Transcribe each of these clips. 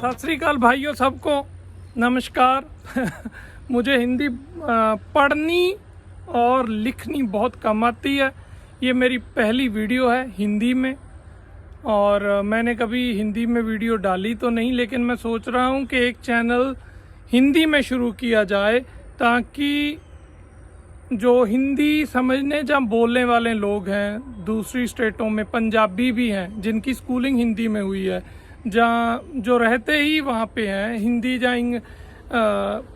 सत श्री अकाल भाइयों, सबको नमस्कार। मुझे हिंदी पढ़नी और लिखनी बहुत कम आती है। ये मेरी पहली वीडियो है हिंदी में और मैंने कभी हिंदी में वीडियो डाली तो नहीं, लेकिन मैं सोच रहा हूँ कि एक चैनल हिंदी में शुरू किया जाए ताकि जो हिंदी समझने जहाँ बोलने वाले लोग हैं दूसरी स्टेटों में, पंजाबी भी हैं जिनकी स्कूलिंग हिंदी में हुई है, जहाँ जो रहते ही वहाँ पे हैं हिंदी, जहाँ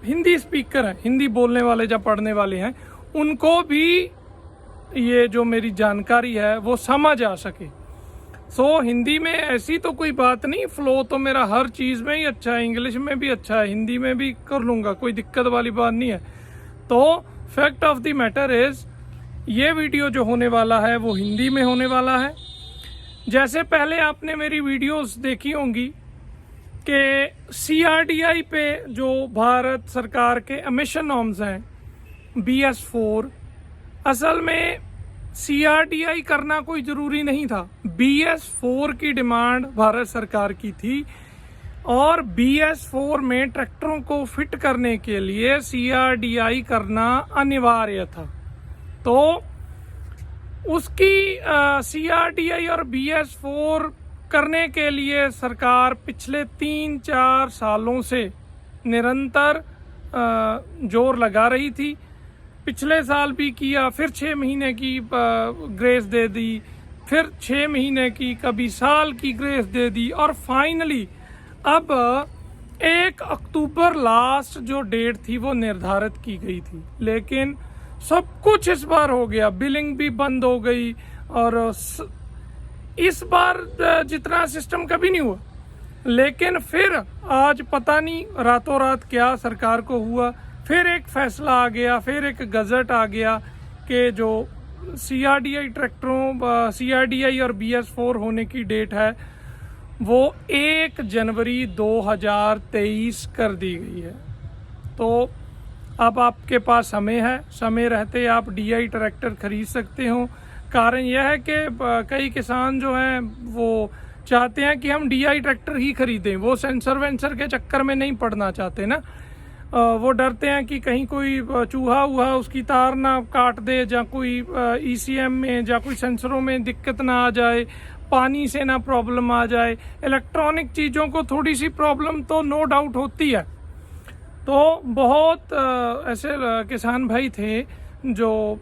हिंदी स्पीकर हैं, हिंदी बोलने वाले जहाँ पढ़ने वाले हैं, उनको भी ये जो मेरी जानकारी है वो समझ आ सके। हिंदी में ऐसी तो कोई बात नहीं, फ्लो तो मेरा हर चीज़ में ही अच्छा है, इंग्लिश में भी अच्छा है, हिंदी में भी कर लूँगा, कोई दिक्कत वाली बात नहीं है। तो fact of the matter is ये वीडियो जो होने वाला है वो हिंदी में होने वाला है। जैसे पहले आपने मेरी वीडियोस देखी होंगी कि CRDI पे जो भारत सरकार के एमिशन नॉर्म्स हैं BS4, असल में CRDI करना कोई ज़रूरी नहीं था। BS4 की डिमांड भारत सरकार की थी और BS4 में ट्रैक्टरों को फिट करने के लिए CRDI करना अनिवार्य था। तो उसकी CRDI और BS4 करने के लिए सरकार पिछले 3-4 सालों से निरंतर जोर लगा रही थी। पिछले साल भी किया, फिर 6 महीने की ग्रेस दे दी, फिर 6 महीने की, कभी साल की ग्रेस दे दी और फाइनली अब 1 अक्टूबर लास्ट जो डेट थी वो निर्धारित की गई थी। लेकिन सब कुछ इस बार हो गया, बिलिंग भी बंद हो गई और इस बार जितना सिस्टम कभी नहीं हुआ। लेकिन फिर आज पता नहीं रातों रात क्या सरकार को हुआ, फिर एक फैसला आ गया, फिर एक गजट आ गया कि जो CRDI ट्रैक्टरों CRDI और BS4 होने की डेट है वो 1 जनवरी 2023 कर दी गई है। तो अब आपके पास समय है, समय रहते आप DI ट्रैक्टर खरीद सकते हो। कारण यह है कि कई किसान जो हैं वो चाहते हैं कि हम DI ट्रैक्टर ही खरीदें, वो सेंसर वेंसर के चक्कर में नहीं पड़ना चाहते ना। वो डरते हैं कि कहीं कोई चूहा वूहा उसकी तार ना काट दे, या कोई ECM में या कोई सेंसरों में दिक्कत ना आ जाए, पानी से ना प्रॉब्लम आ जाए। इलेक्ट्रॉनिक चीज़ों को थोड़ी सी प्रॉब्लम तो नो डाउट होती है। तो बहुत ऐसे किसान भाई थे जो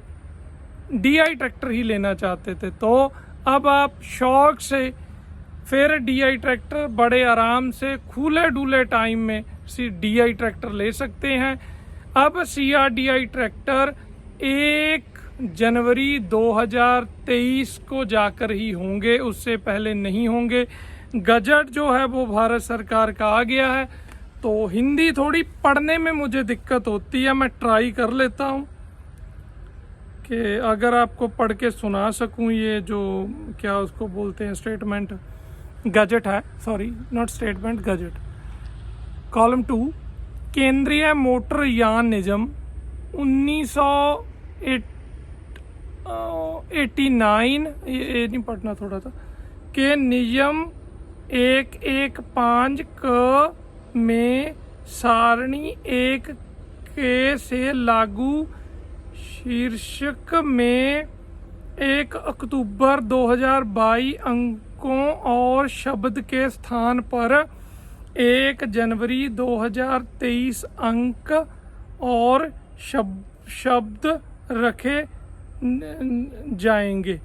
DI ट्रैक्टर ही लेना चाहते थे। तो अब आप शौक से फिर DI ट्रैक्टर बड़े आराम से खुले डुले टाइम में DI ट्रैक्टर ले सकते हैं। अब CRDI ट्रैक्टर 1 जनवरी 2023 को जाकर ही होंगे, उससे पहले नहीं होंगे। गजट जो है वो भारत सरकार का आ गया है। तो हिंदी थोड़ी पढ़ने में मुझे दिक्कत होती है, मैं ट्राई कर लेता हूँ कि अगर आपको पढ़ के सुना सकूँ। ये जो क्या उसको बोलते हैं, स्टेटमेंट, गजट है, sorry not statement, gazette. Column 2, केंद्रीय मोटर यान निगम 1989 ये नहीं पढ़ना थोड़ा सा, के नियम 115 क में सारणी 1 के से लागू शीर्षक में 1 अक्टूबर 2022 अंकों और शब्द के स्थान पर 1 जनवरी 2023 अंक और शब्द रखे जाएंगे।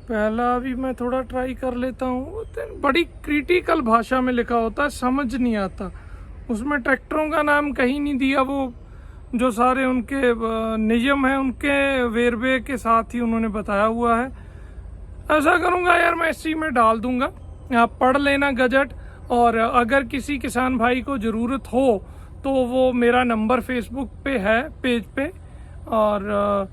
पहला भी मैं थोड़ा ट्राई कर लेता हूँ। बड़ी क्रिटिकल भाषा में लिखा होता है, समझ नहीं आता। उसमें ट्रैक्टरों का नाम कहीं नहीं दिया, वो जो सारे उनके नियम हैं उनके वेरवे के साथ ही उन्होंने बताया हुआ है। ऐसा करूँगा यार, मैं इसी में डाल दूँगा, आप पढ़ लेना गजट। और अगर किसी किसान भाई को ज़रूरत हो तो वो मेरा नंबर फेसबुक पे है, पेज पे, और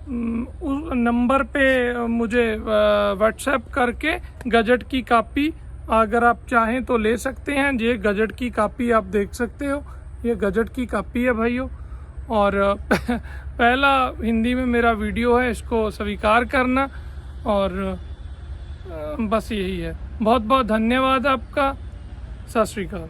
उस नंबर पे मुझे व्हाट्सएप करके गजट की कापी अगर आप चाहें तो ले सकते हैं। ये गजट की कापी आप देख सकते हो, ये गजट की कापी है भाइयों। और पहला हिंदी में मेरा वीडियो है, इसको स्वीकार करना। और बस यही है। बहुत बहुत धन्यवाद आपका। ਸਤਿ ਸ਼੍ਰੀ ਅਕਾਲ।